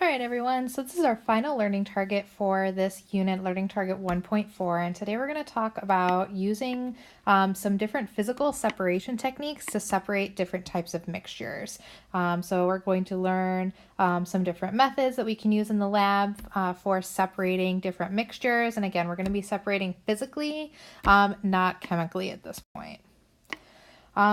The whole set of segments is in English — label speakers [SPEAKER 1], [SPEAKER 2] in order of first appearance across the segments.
[SPEAKER 1] right, everyone, so this is our final learning target for this unit, learning target 1.4, and today we're going to talk about using some different physical separation techniques to separate different types of mixtures. So we're going to learn some different methods that we can use in the lab for separating different mixtures, and again, we're going to be separating physically, not chemically at this point.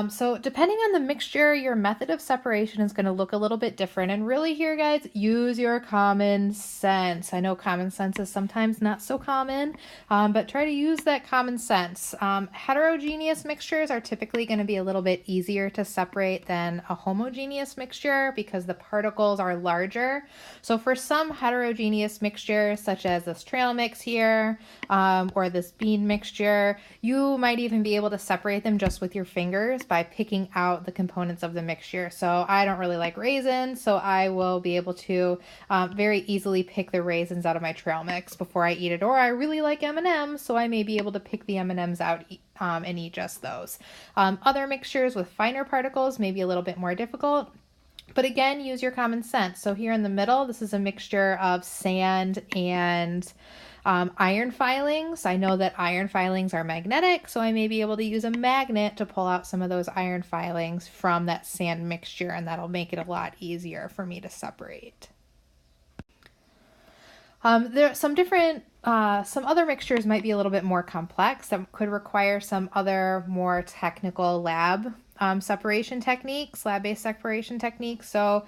[SPEAKER 1] So depending on the mixture, your method of separation is going to look a little bit different. And really here, guys, use your common sense. I know common sense is sometimes not so common, but try to use that common sense. Heterogeneous mixtures are typically going to be a little bit easier to separate than a homogeneous mixture because the particles are larger. So for some heterogeneous mixtures, such as this trail mix here, or this bean mixture, you might even be able to separate them just with your fingers by picking out the components of the mixture. So I don't really like raisins, so I will be able to very easily pick the raisins out of my trail mix before I eat it. Or I really like M&Ms, so I may be able to pick the M&Ms out and eat just those. Other mixtures with finer particles may be a little bit more difficult. But again, use your common sense. So here in the middle, this is a mixture of sand and iron filings. I know that iron filings are magnetic, so I may be able to use a magnet to pull out some of those iron filings from that sand mixture, and that'll make it a lot easier for me to separate. There are some other mixtures might be a little bit more complex that could require some other more technical lab-based separation techniques. So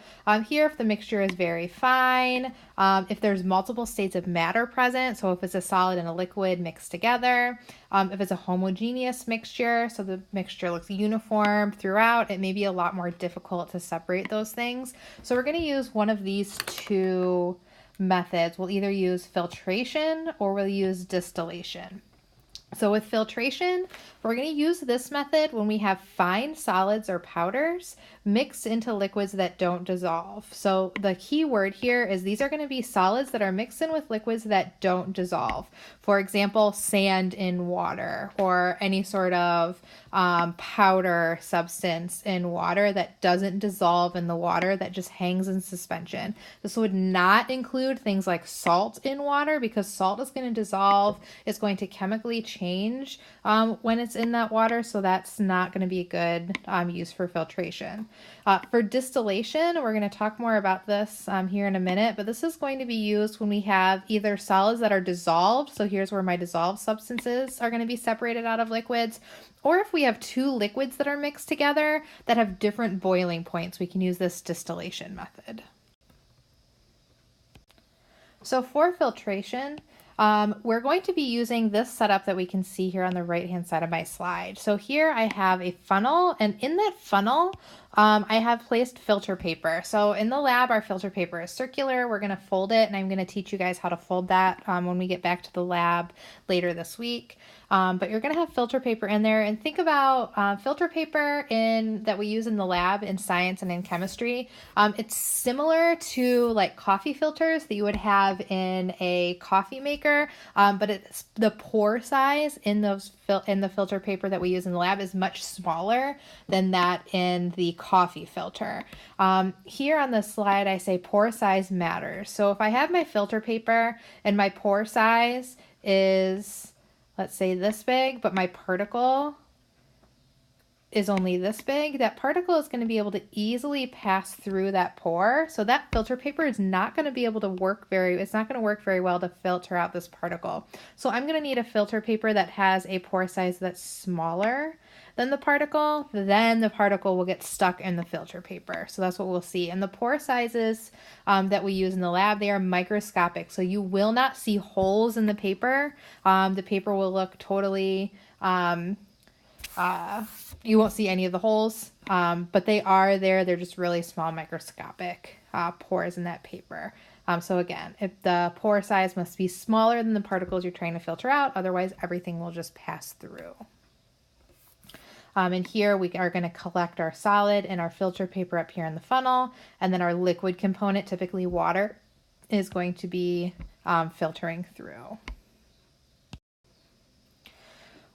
[SPEAKER 1] here, if the mixture is very fine, if there's multiple states of matter present, so if it's a solid and a liquid mixed together, if it's a homogeneous mixture, so the mixture looks uniform throughout, it may be a lot more difficult to separate those things. So we're going to use one of these two methods. We'll either use filtration or we'll use distillation. So with filtration, we're going to use this method when we have fine solids or powders mixed into liquids that don't dissolve. So the key word here is these are going to be solids that are mixed in with liquids that don't dissolve. For example, sand in water or any sort of powder substance in water that doesn't dissolve in the water, that just hangs in suspension. This would not include things like salt in water because salt is going to dissolve. It's going to chemically change when it's in that water, so that's not going to be a good use for filtration. For distillation, we're going to talk more about this here in a minute, but this is going to be used when we have either solids that are dissolved, so here's where my dissolved substances are going to be separated out of liquids, or if we have two liquids that are mixed together that have different boiling points, we can use this distillation method. So for filtration, we're going to be using this setup that we can see here on the right-hand side of my slide. So here I have a funnel, and in that funnel, I have placed filter paper. So in the lab, our filter paper is circular. We're going to fold it, and I'm going to teach you guys how to fold that when we get back to the lab later this week. But you're going to have filter paper in there, and think about filter paper that we use in the lab in science and in chemistry. It's similar to like coffee filters that you would have in a coffee maker, but it's the pore size in the filter paper that we use in the lab is much smaller than that in the coffee filter. Here on the slide, I say pore size matters. So if I have my filter paper and my pore size is, let's say, this big, but my particle is only this big, that particle is going to be able to easily pass through that pore. So that filter paper is not going to be able to it's not going to work very well to filter out this particle. So I'm going to need a filter paper that has a pore size that's smaller than the particle. Then the particle will get stuck in the filter paper. So that's what we'll see. And the pore sizes that we use in the lab, they are microscopic. So you will not see holes in the paper. The paper will look totally, you won't see any of the holes, but they are there. They're just really small microscopic pores in that paper. So again, if the pore size must be smaller than the particles you're trying to filter out, otherwise everything will just pass through. And here we are going to collect our solid and our filter paper up here in the funnel, and then our liquid component, typically water, is going to be filtering through.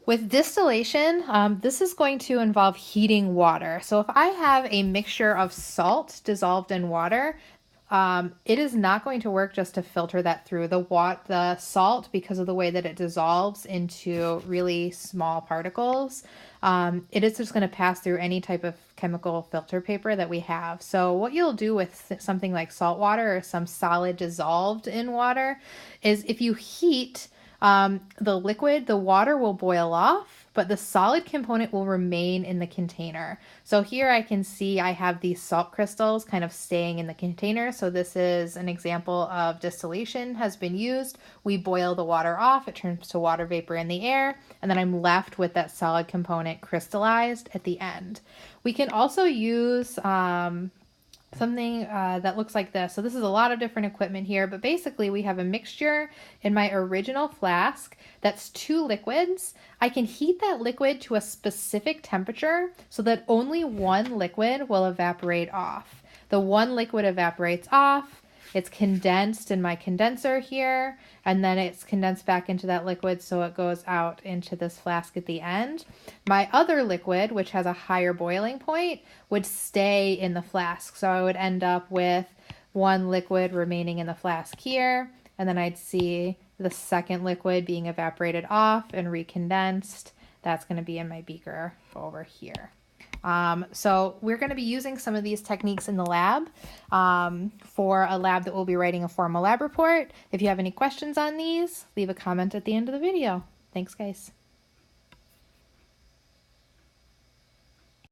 [SPEAKER 1] With distillation, this is going to involve heating water. So if I have a mixture of salt dissolved in water, it is not going to work just to filter that through the salt, because of the way that it dissolves into really small particles. It is just going to pass through any type of chemical filter paper that we have. So what you'll do with something like salt water or some solid dissolved in water is if you heat the liquid, the water will boil off, but the solid component will remain in the container. So here I can see I have these salt crystals kind of staying in the container. So this is an example of distillation has been used. We boil the water off, it turns to water vapor in the air, and then I'm left with that solid component crystallized at the end. We can also use something that looks like this. So this is a lot of different equipment here, but basically we have a mixture in my original flask that's 2 liquids. I can heat that liquid to a specific temperature so that only one liquid will evaporate off. The one liquid evaporates off, it's condensed in my condenser here, and then it's condensed back into that liquid so it goes out into this flask at the end. My other liquid, which has a higher boiling point, would stay in the flask. So I would end up with one liquid remaining in the flask here, and then I'd see the second liquid being evaporated off and recondensed. That's going to be in my beaker over here. So we're going to be using some of these techniques in the lab for a lab that will be writing a formal lab report. If you have any questions on these, leave a comment at the end of the video. Thanks, guys.